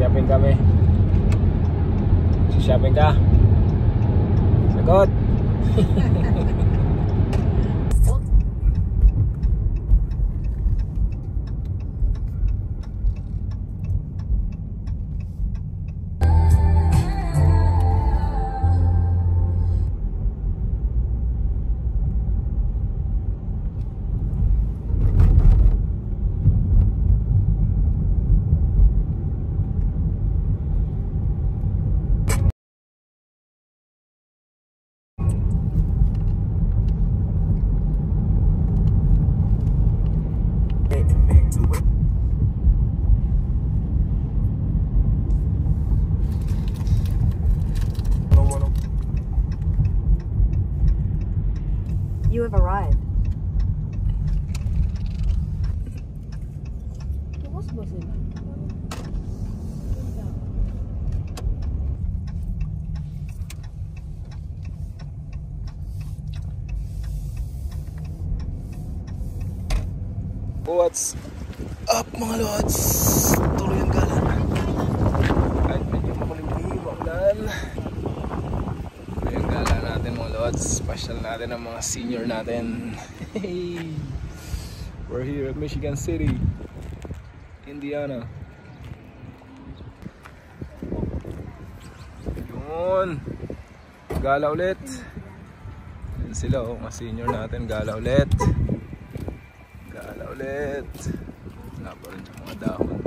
Shopping kami. Shopping ka? Sagot! You have arrived. What's up mga lods? Tuloy ang gala. Kahit medyo makulimlim, maulan. Tuloy ang gala natin mga lods. Special natin ang mga senior natin. Hey! We're here at Michigan City, Indiana. Yun! Gala ulit. Yan sila oh, mga senior natin. Gala ulit. Ulit. Wala pa rin yung mga dahon.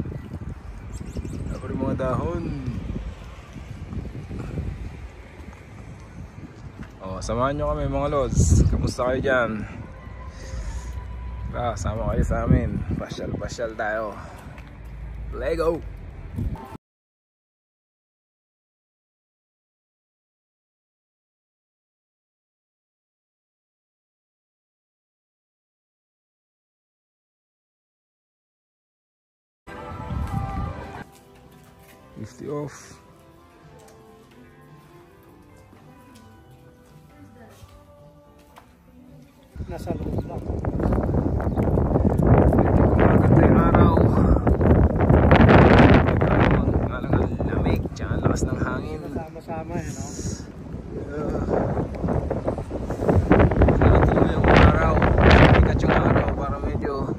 Wala pa rin mga dahon. O, samahan nyo kami mga lods. Kamusta kayo dyan? Tara, sama kayo sa amin. Pasyal-pasyal tayo. Let's go! Lift it off. Nasa loob lang. Maganda yung araw. Ang lamig, tsaka lakas ng hangin. Sama-sama eh, no? Sana tuloy yung araw. Ikat yung araw para medyo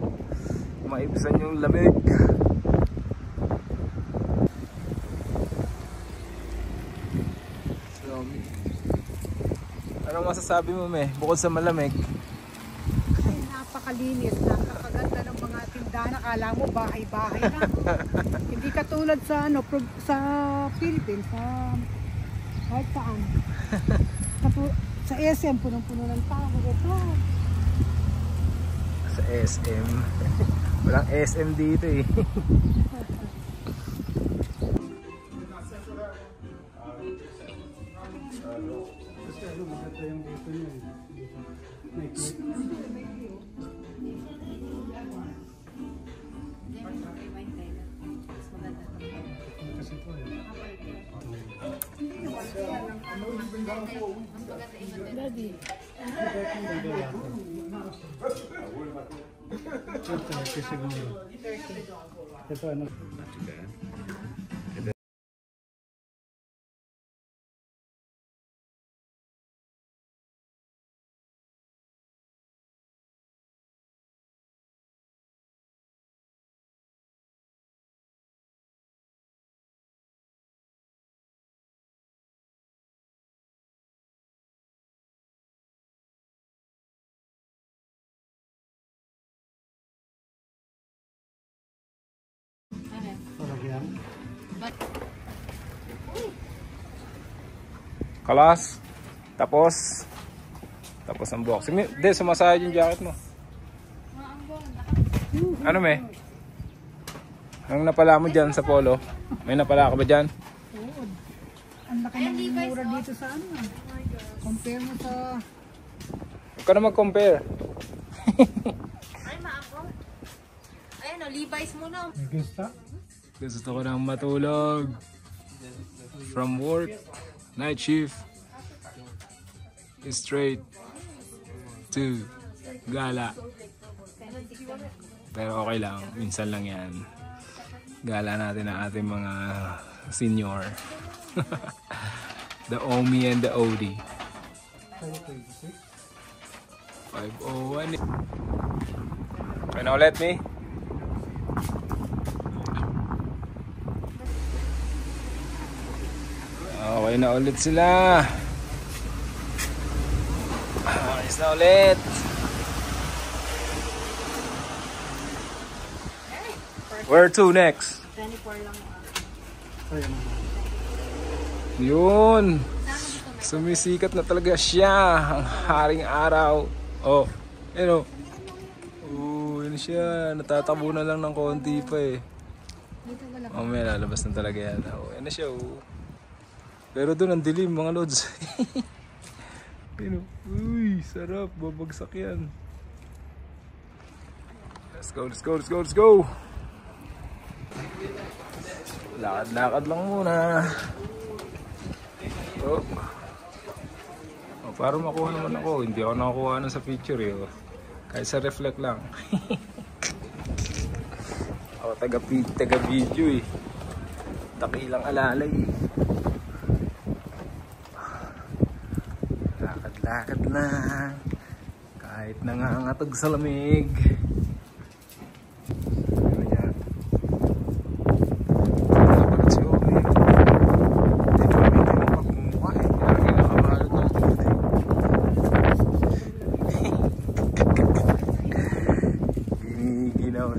maibisan yung lamig. Anong masasabi mo, me? Bukod sa malamig? Ay, napakalinis. Napakaganda ng mga tindahan. Akala mo bahay-bahay na. Hindi katulad sa ano, sa Philippines, sa kahit saan. Sa SM, punong-puno ng tao. Ito. Sa SM. Walang SM dito eh. Ito ano? Kalas. Tapos ang boxing. Hindi, sumasayad yung jacket mo. Ano me? Ang napala mo dyan sa polo? May napala ka ba dyan? Oo. Ang laki ng mura dito sa ano. Compare mo sa... Huwag ka na mag-compare. Ay, maako. Ayan o, Levi's muna. Gusto ko nang matulog. From work, night shift, straight to gala. Pero okay lang, minsan lang yan. Gala natin ang ating mga senior. The Omi and the Odi. 501. Okay na ulit, me? Okay na ulit sila. Ayos na ulit. Where to next? 24 lang. Yun. Sumisikat na talaga siya. Ang haring araw. Oh, yun o. Oh, yun siya. Natatabo na lang ng konti pa eh. May lalabas na talaga yan. Oh, yan na siya oh. Pero doon ang dilim mga lods. Yun o. Uy, sarap. Babagsak yan. Let's go, let's go, let's go, let's go. Lakad-lakad lang muna. Oh. Oh, para makuha naman ako. Hindi ako nakakuha na sa picture eh. Oh. Kahit sa reflect lang. Ako taga-video eh. Takilang alalay eh. Lakad-lakad lang. Kahit nangangatog sa lamig.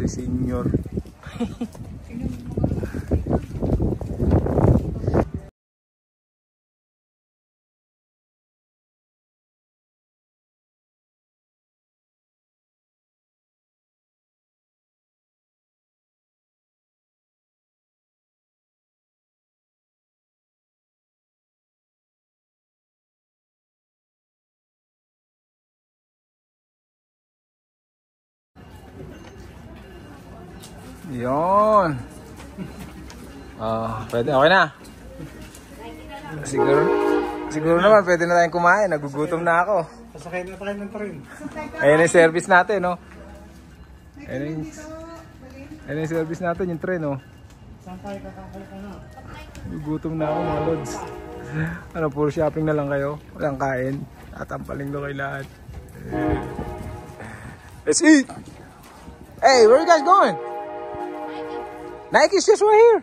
Senior. Yun. Pwede. Okay na. Siguro naman pwede na tayong kumain. Nagugutom na ako. Sasakay na tayo ng train. Ayan yung service natin, no? Ayan yung service natin, yung train, no? Saan tayo kakakay ka na? Nagugutom na ako, mga lods. Ano, puro shopping na lang kayo. Walang kain. Tatampaling lo kay lahat. Let's eat! Hey, where are you guys going? Nike's just right here.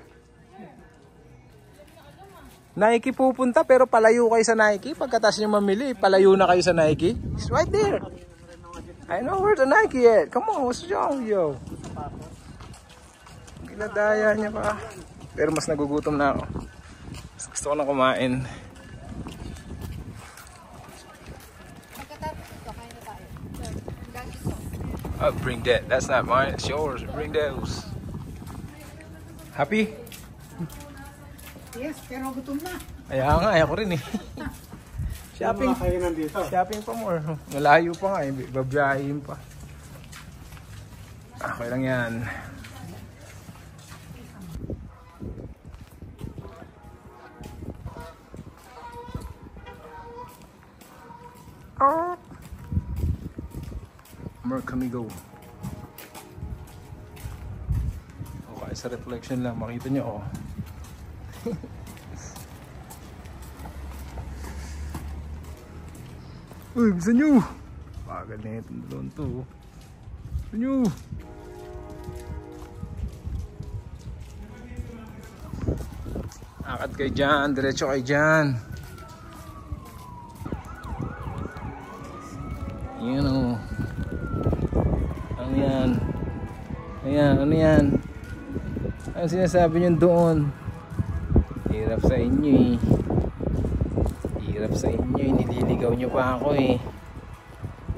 Nike pupunta pero palayo kayo sa Nike. Pagkatapos nyo mamili, palayo na kayo sa Nike. It's right there. I know where the Nike at. Come on, what's wrong with you? Ginadaya niya pa. Pero mas nagugutom na ako. Mas gusto ko na kumain. Oh, bring that. That's not mine. It's yours. Bring those. Happy? Yes, pero gutom na. Kaya nga, ako rin eh. Shopping. Shopping pa more. Malayo pa nga eh. Babiyahin pa. Okay lang yan. Where can we go? Okay, sa reflection lang. Makita nyo oh. Uy, bisa nyo! Bagal na itong dalawang to. Bisa nyo! Akad kayo dyan, diretso kayo dyan. Yan o. Ano yan? Ayan, ano yan? Ano sinasabi nyo doon? Hirap sa inyo eh. Hirap sa inyo eh. Nililigaw nyo pa ako eh.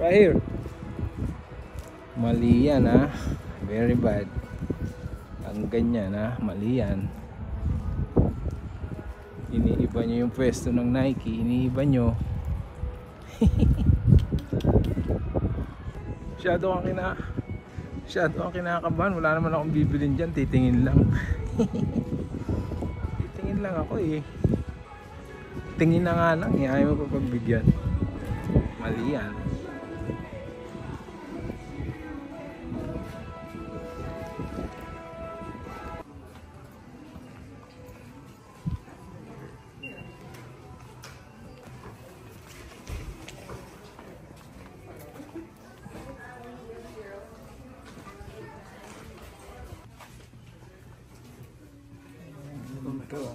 Right here. Mali yan ha. Very bad. Ang ganyan ha. Mali yan. Iniiba nyo yung pwesto ng Nike. Iniiba nyo. Masyado kang kinakabahan. Wala naman akong bibilin dyan. Titingin lang. Titingin lang ako eh. Tingin na nga lang eh. Ayaw mo pa pagbigyan. Mali yan. dito.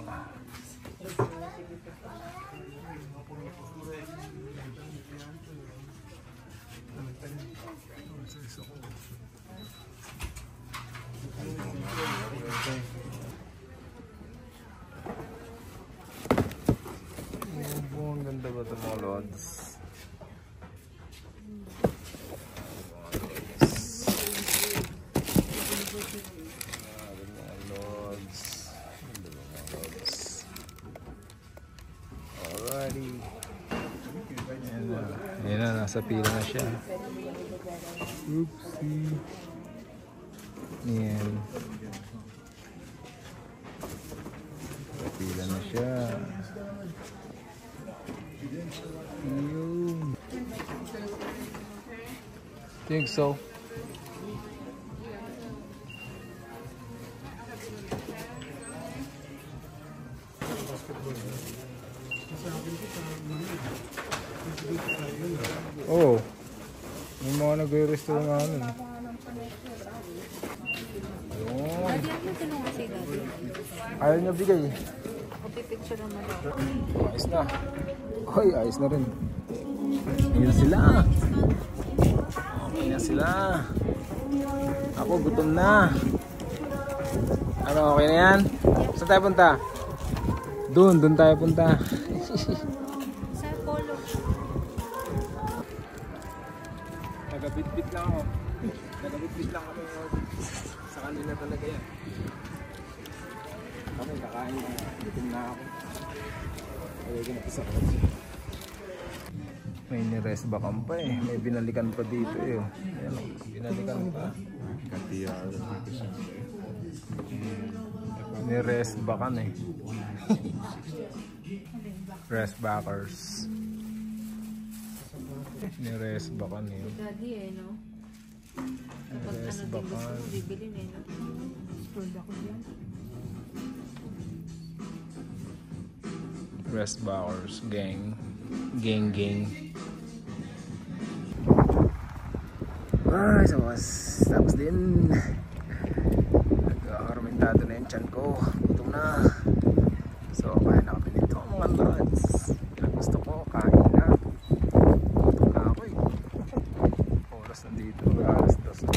Ang ganda ba ito mga lods? Alrighty. Ayan na, nasa pila na siya. Oopsie. Ayan. Nasa pila na siya. Yun. Think so. Oh, may mga nagre-resto nga nun. Ayun. Daddy, ano tinungan si Daddy? Ayaw niya bigay. Pipicture naman daw. Ayos na. Hoy, ayos na rin. Ayan sila. Okay na sila. Ako gutom na. Ano, okay na yan? Saan tayo punta? Doon tayo punta. Sa polo. Nagabit-bit lang ako. Nagabit-bit lang kami. Sa kanila talaga yan. Kami kakain na. Gutom na ako. Ayaw ko na isa ko. May ni-rest bakan pa eh. May binalikan pa dito eh. Ayan, binalikan pa. Ni-rest bakan eh. Rest backers. Ni-rest bakan eh. Daddy eh, no? Kapag Rest ano din gusto bakan. mo bibilin eh, no? Scroll ako yan. Rest backers. Gang. Gang. Ay, so tapos din. Nagkakaramintado na yung tiyan ko. Gutom na. So, kain na kami nito mga lods. Ilang gusto ko, kain na. Gutom na ako eh. Oras nandito, alas 2.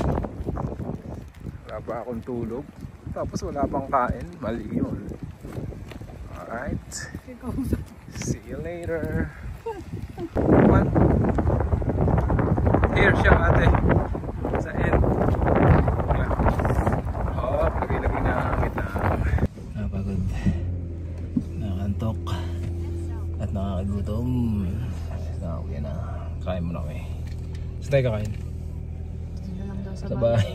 Wala pa akong tulog. Tapos wala pang kain. Mali yun. Alright. See you later. What? Here siya ate. Sa end. Oh, lagay-lagay na kita. Napagod. Nakakantok. At nakakagutom. Okay na. Kain mo na kami. Saan tayo kakain? Sino lang daw sa Sa bahay. bahay.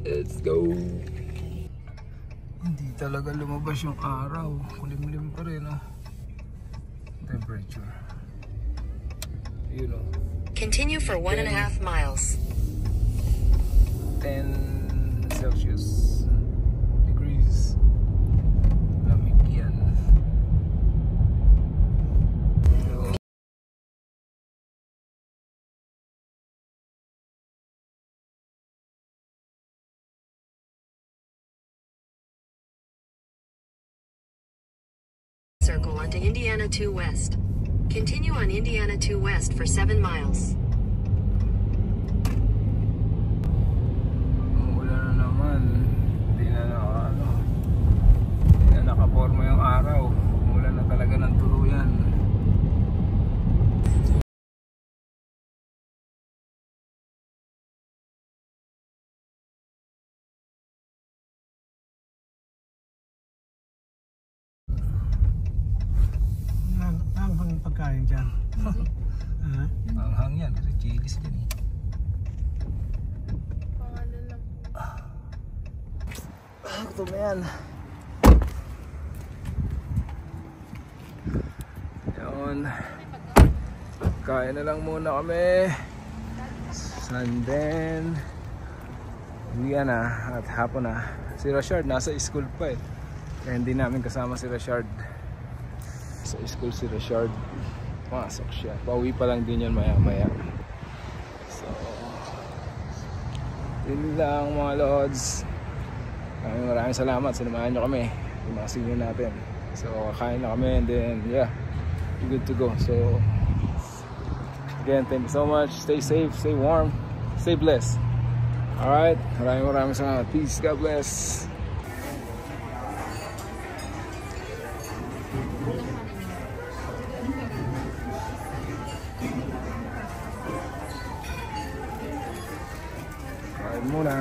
Let's go. Hindi talaga lumabas yung araw. Kulimlim pa rin, oh. Temperature. You know. Continue for 1.5 miles. 10 Celsius degrees. Lamig yan. Circle onto Indiana 2 West. Continue on Indiana 2 West for 7 miles. Umuulan na naman. Hindi na nakaporma yung araw. Umuulan na talaga ng tuluyan. Ang pagkain dyan. Anghang yan kasi chilis din eh. Gutom na yan. Yun. Kain na lang muna kami. And then uwian na at hapon na. Si Rashard nasa school pa eh. Kaya hindi namin kasama si Rashard. Sa school si Rashard. Pasok siya. Pauwi pa lang din yan maya maya. So yun lang mga lods. Maraming salamat. Sinamahan nyo kami. Yung mga senior natin. So, kakain na kami and then, yeah, we're good to go. So, again, thank you so much. Stay safe, stay warm, stay blessed. Alright, maraming salamat. Peace, God bless. Kain muna.